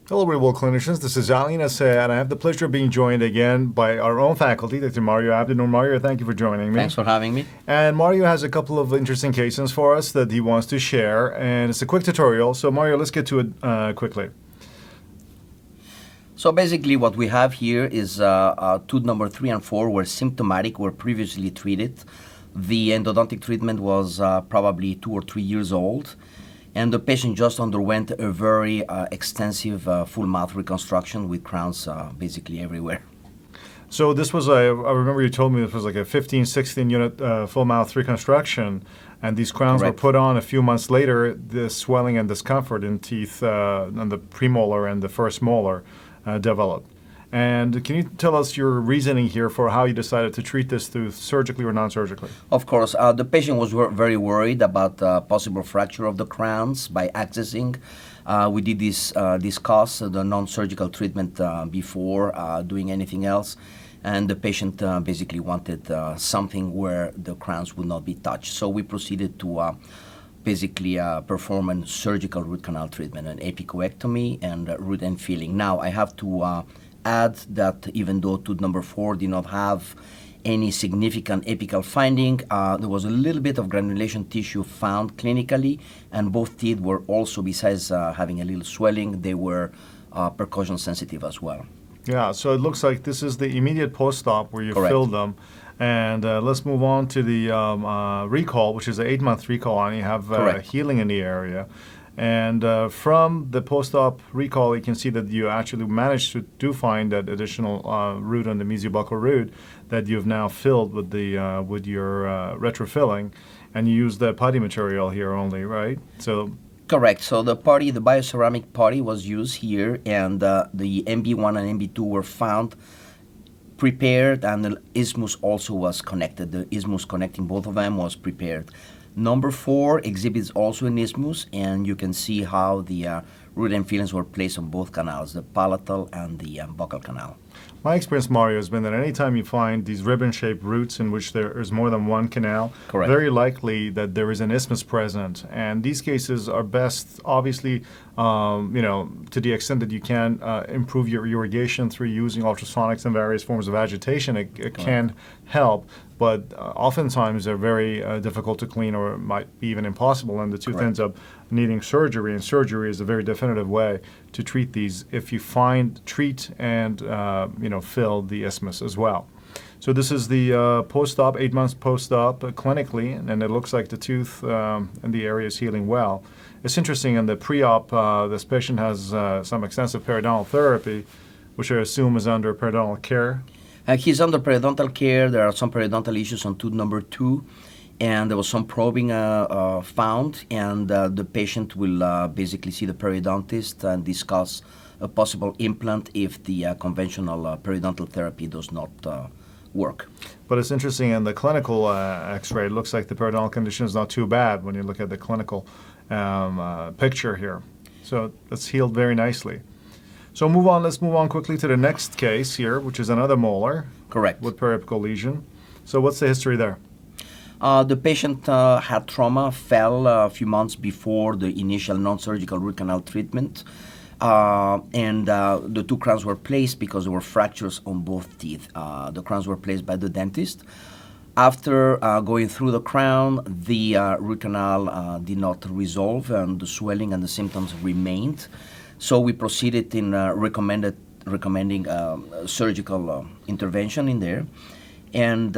Hello, real-world clinicians. This is Ali Nasseh, and I have the pleasure of being joined again by our own faculty, Dr. Mario Abdennour. Mario, thank you for joining me. Thanks for having me. And Mario has a couple of interesting cases for us that he wants to share, and it's a quick tutorial. So, Mario, let's get to it quickly. So basically what we have here is tooth number 3 and 4 were symptomatic, were previously treated. The endodontic treatment was probably 2 or 3 years old. And the patient just underwent a very extensive full mouth reconstruction with crowns basically everywhere. So this was, I remember you told me this was like a 15, 16 unit full mouth reconstruction, and these crowns Correct. were put on a few months later. The swelling and discomfort in teeth on the premolar and the first molar developed. And can you tell us your reasoning here for how you decided to treat this through surgically or non-surgically? Of course, the patient was very worried about possible fracture of the crowns by accessing. We did discuss the non-surgical treatment before doing anything else, and the patient basically wanted something where the crowns would not be touched. So we proceeded to basically perform a surgical root canal treatment, an apicoectomy and root end filling. Now, I have to add that even though tooth number 4 did not have any significant apical finding, there was a little bit of granulation tissue found clinically, and both teeth were also, besides having a little swelling, they were percussion sensitive as well. Yeah, so it looks like this is the immediate post-op where you Correct. filled them. And let's move on to the recall, which is an 8-month recall, and you have Correct. healing in the area. And from the post-op recall, you can see that you actually managed to find that additional root on the mesiobuccal root that you've now filled with the with your retrofilling, and you use the putty material here only, right? So. Correct. So the bioceramic putty was used here, and the MB1 and MB2 were found, prepared, and the isthmus also was connected. The isthmus connecting both of them was prepared. Number 4 exhibits also an isthmus, and you can see how the root end fillings were placed on both canals, the palatal and the buccal canal. My experience, Mario, has been that anytime you find these ribbon-shaped roots in which there is more than one canal, Correct. very likely that there is an isthmus present. And these cases are best, obviously, to the extent that you can improve your irrigation through using ultrasonics and various forms of agitation. It can help, but oftentimes they're very difficult to clean, or it might be even impossible, and the tooth Correct. ends up needing surgery, and surgery is a very definitive way to treat these if you treat and fill the isthmus as well. So this is the post-op, 8 months post-op clinically, and it looks like the tooth in the area is healing well. It's interesting, in the pre-op, this patient has some extensive periodontal therapy, which I assume is under periodontal care. He's under periodontal care. There are some periodontal issues on tooth number 2, and there was some probing found, and the patient will basically see the periodontist and discuss a possible implant if the conventional periodontal therapy does not work. But it's interesting, in the clinical x-ray, it looks like the periodontal condition is not too bad when you look at the clinical picture here. So it's healed very nicely. So let's move on quickly to the next case here, which is another molar. Correct. With periapical lesion. So what's the history there? The patient had trauma, fell a few months before the initial non-surgical root canal treatment, and the 2 crowns were placed because there were fractures on both teeth. The crowns were placed by the dentist. After going through the crown, the root canal did not resolve, and the swelling and the symptoms remained. So we proceeded in recommending surgical intervention in there, and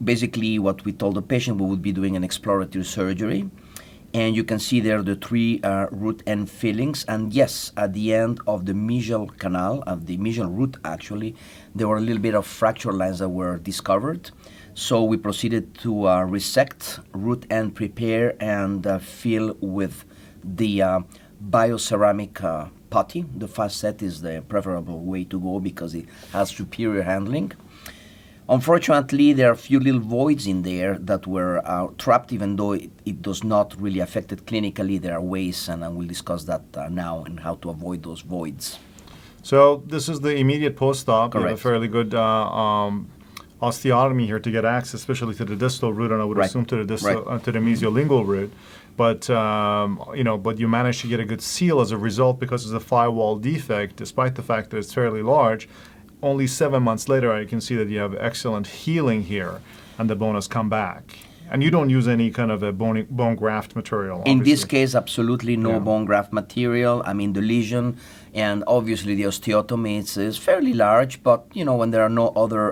basically what we told the patient, we would be doing an exploratory surgery, and you can see there the 3 root end fillings, and yes, at the end of the mesial canal, of the mesial root actually, there were a little bit of fracture lines that were discovered. So we proceeded to resect, root end prepare, and fill with the bioceramic putty. The fast set is the preferable way to go because it has superior handling. Unfortunately, there are a few little voids in there that were trapped, even though it does not really affect it clinically. There are ways, and we'll discuss that now, and how to avoid those voids. So this is the immediate post-op. You have a Correct. fairly good osteotomy here to get access, especially to the distal root, and I would Right. assume to the distal, Right. to the mesiolingual root. But but you managed to get a good seal as a result because it's a firewall defect, despite the fact that it's fairly large. Only 7 months later, I can see that you have excellent healing here, and the bone has come back. And you don't use any kind of a bone graft material. In this obviously. case, absolutely no Yeah. bone graft material. I mean, the lesion and obviously the osteotomy is fairly large, but when there are no other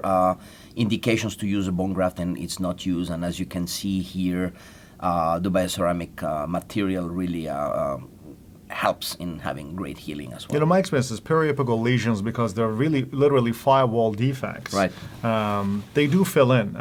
indications to use a bone graft, then it's not used. And as you can see here, the bioceramic material really helps in having great healing as well. My experience is periapical lesions, because they're really literally firewall defects. Right. They do fill in.